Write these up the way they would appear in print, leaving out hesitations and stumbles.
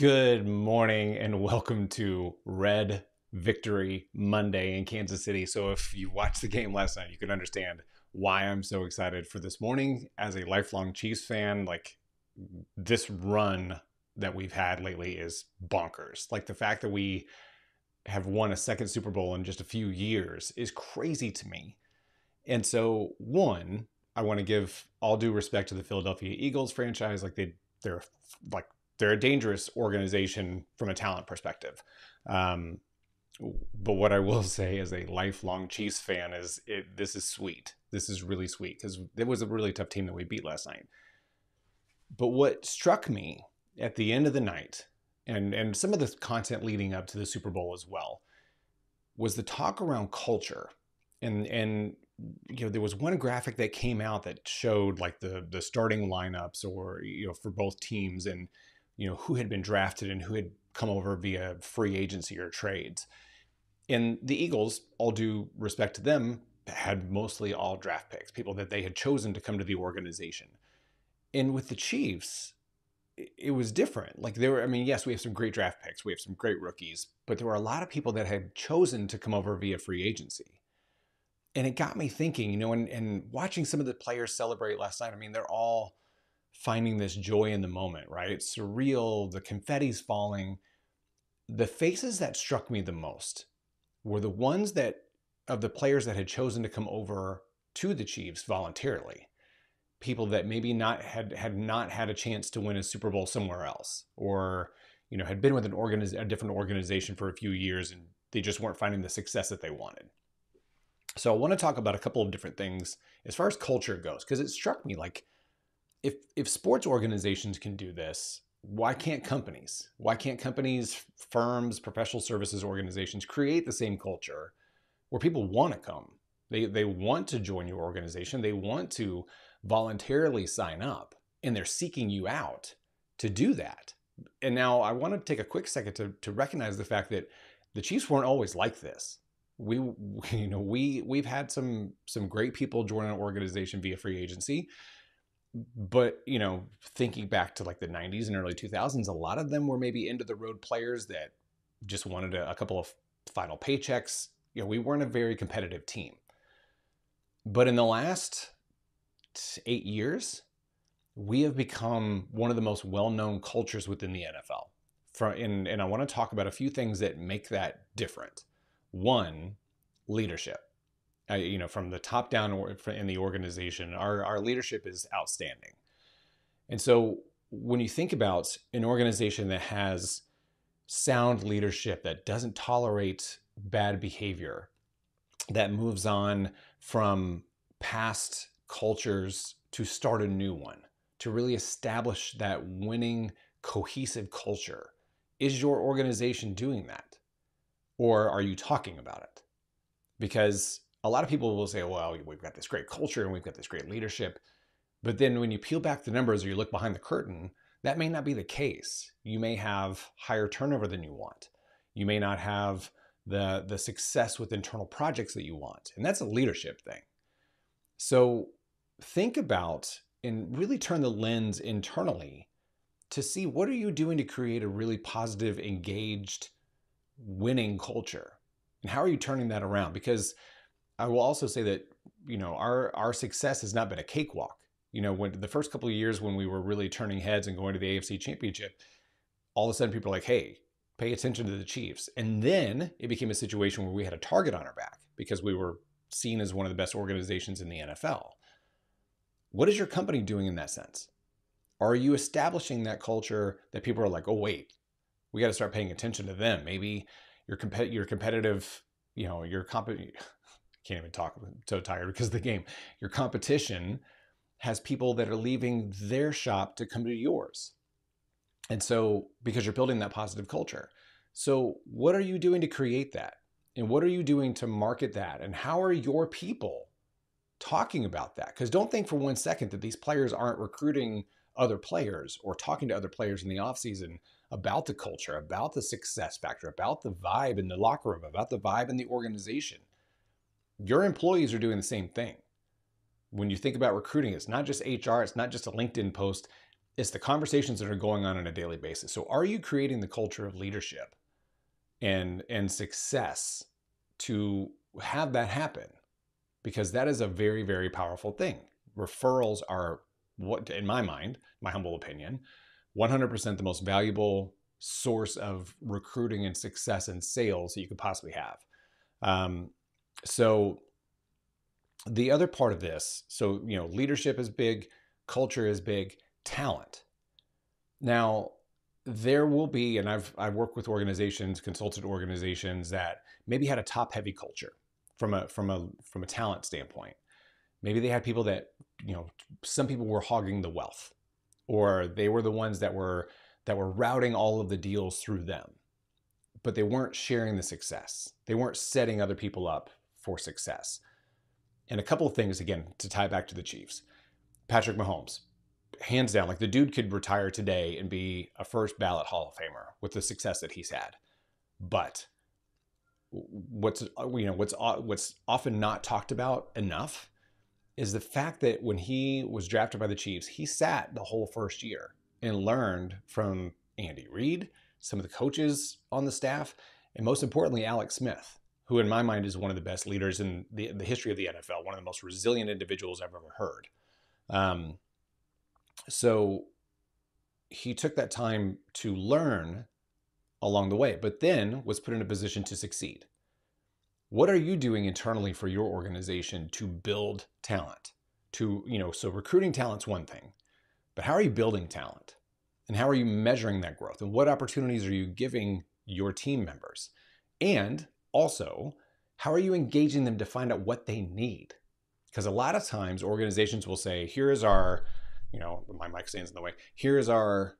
Good morning and welcome to Red Victory Monday in Kansas City. So if you watched the game last night, you can understand why I'm so excited for this morning. As a lifelong Chiefs fan, this run that we've had lately is bonkers. Like the fact that we have won a second Super Bowl in just a few years is crazy to me. And so one, I want to give all due respect to the Philadelphia Eagles franchise. They're like they're a dangerous organization from a talent perspective. Um, but what I will say as a lifelong Chiefs fan is this is sweet. This is really sweet because it was a really tough team that we beat last night. But what struck me at the end of the night, and some of the content leading up to the Super Bowl as well, was the talk around culture. And there was one graphic that came out that showed like the starting lineups or for both teams and who had been drafted and who had come over via free agency or trades. And the Eagles, all due respect to them, had mostly all draft picks, people that they had chosen to come to the organization. And with the Chiefs, it was different. Yes, we have some great draft picks, we have some great rookies, but there were a lot of people that had chosen to come over via free agency. And it got me thinking, and watching some of the players celebrate last night. I mean, they're all finding this joy in the moment, right? It's surreal. The confetti's falling. The faces that struck me the most were the ones of the players that had chosen to come over to the Chiefs voluntarily. People that maybe had not had a chance to win a Super Bowl somewhere else, or had been with a different organization for a few years and they just weren't finding the success that they wanted. So I want to talk about a couple of different things as far as culture goes, because it struck me like if sports organizations can do this, why can't companies? Why can't companies, firms, professional services organizations create the same culture where people want to come? They want to join your organization. They want to voluntarily sign up, and they're seeking you out to do that. And now I want to take a quick second to recognize the fact that the Chiefs weren't always like this. We've had some great people join our organization via free agency. But, thinking back to like the 90s and early 2000s, a lot of them were maybe end of the road players that just wanted a couple of final paychecks. We weren't a very competitive team. But in the last 8 years, we have become one of the most well-known cultures within the NFL. And I want to talk about a few things that make that different. One, leadership. From the top down in the organization, our leadership is outstanding. And so when you think about an organization that has sound leadership, that doesn't tolerate bad behavior, that moves on from past cultures to start a new one, to really establish that winning, cohesive culture, is your organization doing that? Or are you talking about it? Because a lot of people will say, well, we've got this great culture and we've got this great leadership. But then when you peel back the numbers or you look behind the curtain, that may not be the case. You may have higher turnover than you want. You may not have the success with internal projects that you want. And that's a leadership thing. So think about and really turn the lens internally to see, what are you doing to create a really positive, engaged, winning culture? And how are you turning that around? Because I will also say that, our success has not been a cakewalk. When the first couple of years when we were really turning heads and going to the AFC Championship, all of a sudden people are like, hey, pay attention to the Chiefs. And then it became a situation where we had a target on our back because we were seen as one of the best organizations in the NFL. What is your company doing in that sense? Are you establishing that culture that people are like, oh, wait, we got to start paying attention to them? Maybe your competitive, can't even talk, I'm so tired because of the game. Your competition has people that are leaving their shop to come to yours. And so, because you're building that positive culture. So what are you doing to create that? And what are you doing to market that? And how are your people talking about that? Because don't think for one second that these players aren't recruiting other players or talking to other players in the offseason about the culture, about the success factor, about the vibe in the locker room, about the vibe in the organization. Your employees are doing the same thing. When you think about recruiting, it's not just HR, it's not just a LinkedIn post, It's the conversations that are going on a daily basis. So are you creating the culture of leadership and success to have that happen? Because that is a very, very powerful thing. Referrals are, what, in my mind, my humble opinion, 100% the most valuable source of recruiting and success and sales that you could possibly have. So the other part of this, so, leadership is big, culture is big, talent. Now, there will be, and I've worked with organizations, consulted organizations that maybe had a top-heavy culture from a talent standpoint. Maybe they had people that, some people were hogging the wealth, or they were the ones that were routing all of the deals through them, but they weren't sharing the success. They weren't setting other people up for success. And a couple of things, again, to tie back to the Chiefs. Patrick Mahomes, hands down, like the dude could retire today and be a first ballot Hall of Famer with the success that he's had. But what's often not talked about enough is the fact that when he was drafted by the Chiefs, he sat the whole first year and learned from Andy Reid, some of the coaches on the staff, and most importantly, Alex Smith, who in my mind is one of the best leaders in the history of the NFL, one of the most resilient individuals I've ever heard. So he took that time to learn along the way, but then was put in a position to succeed. What are you doing internally for your organization to build talent? So recruiting talent's one thing, but how are you building talent? And how are you measuring that growth? And what opportunities are you giving your team members? And also, how are you engaging them to find out what they need? Because a lot of times organizations will say, here is our, my mic stands in the way, here is our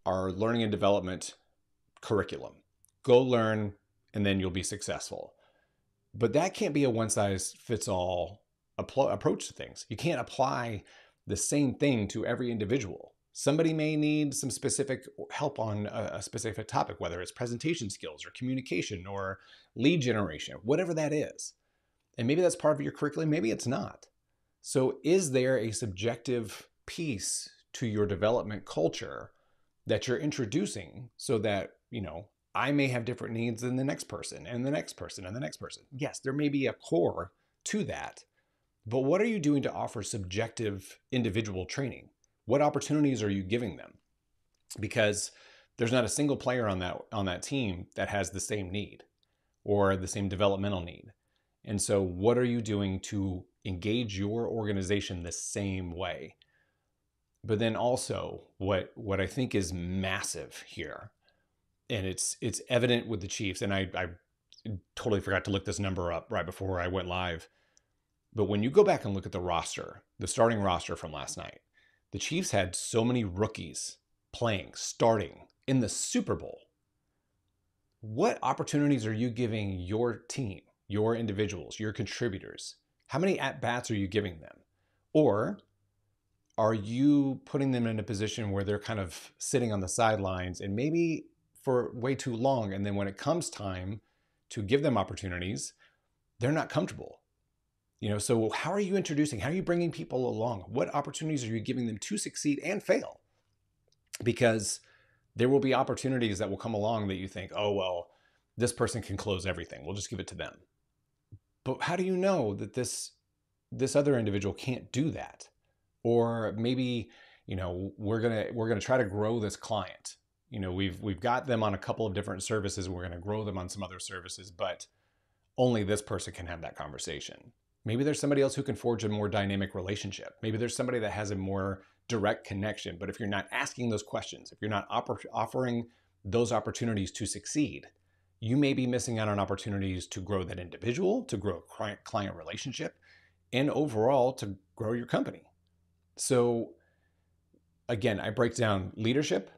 learning and development curriculum. Go learn, and then you'll be successful. But that can't be a one-size-fits-all approach to things. You can't apply the same thing to every individual. Somebody may need some specific help on a specific topic, whether it's presentation skills or communication or lead generation, whatever that is. And maybe that's part of your curriculum, maybe it's not. So is there a subjective piece to your development culture that you're introducing so that, I may have different needs than the next person and the next person and the next person? Yes, there may be a core to that, but what are you doing to offer subjective individual training? What opportunities are you giving them? Because there's not a single player on that team that has the same need or the same developmental need. And so what are you doing to engage your organization the same way? But then also what I think is massive here, and it's evident with the Chiefs, and I totally forgot to look this number up right before I went live. But when you go back and look at the roster, the starting roster from last night, the Chiefs had so many rookies starting in the Super Bowl. What opportunities are you giving your team, your individuals, your contributors? How many at-bats are you giving them? Or are you putting them in a position where they're kind of sitting on the sidelines and maybe for way too long, and then when it comes time to give them opportunities, they're not comfortable? So how are you bringing people along? What opportunities are you giving them to succeed and fail? Because there will be opportunities that will come along that you think, oh, well, this person can close everything. We'll just give it to them. But how do you know that this other individual can't do that? Or maybe, we're gonna try to grow this client. We've got them on a couple of different services. We're gonna grow them on some other services, but only this person can have that conversation. Maybe there's somebody else who can forge a more dynamic relationship. Maybe there's somebody that has a more direct connection. But if you're not asking those questions, if you're not offering those opportunities to succeed, you may be missing out on opportunities to grow that individual, to grow a client relationship, and overall to grow your company. So again, I break down leadership.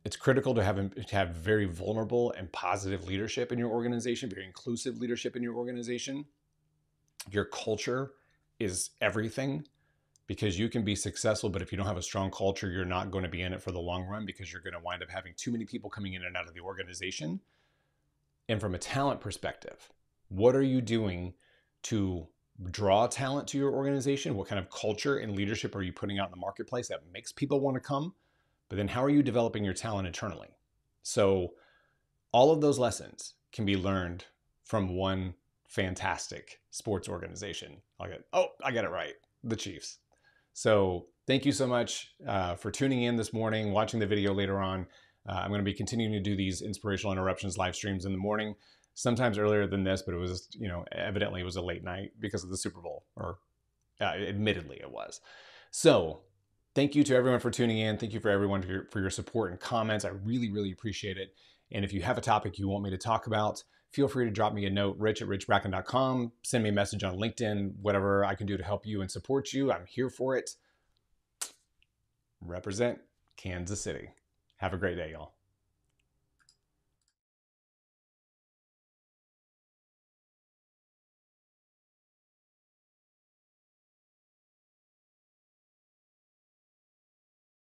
It's critical to have very vulnerable and positive leadership in your organization, very inclusive leadership in your organization. Your culture is everything, because you can be successful, but if you don't have a strong culture, you're not going to be in it for the long run, because you're going to wind up having too many people coming in and out of the organization. And from a talent perspective, what are you doing to draw talent to your organization? What kind of culture and leadership are you putting out in the marketplace that makes people want to come? but then how are you developing your talent internally? So all of those lessons can be learned from one fantastic sports organization. I got it right, the Chiefs. So thank you so much for tuning in this morning, watching the video later on. I'm going to be continuing to do these Inspirational Interruptions live streams in the morning, sometimes earlier than this, but it was, evidently it was a late night because of the Super Bowl, or admittedly it was. So thank you to everyone for tuning in. Thank you for everyone for your support and comments. I really, really appreciate it. And if you have a topic you want me to talk about, feel free to drop me a note, rich@richbracken.com, send me a message on LinkedIn, whatever I can do to help you and support you. I'm here for it. Represent Kansas City. Have a great day, y'all.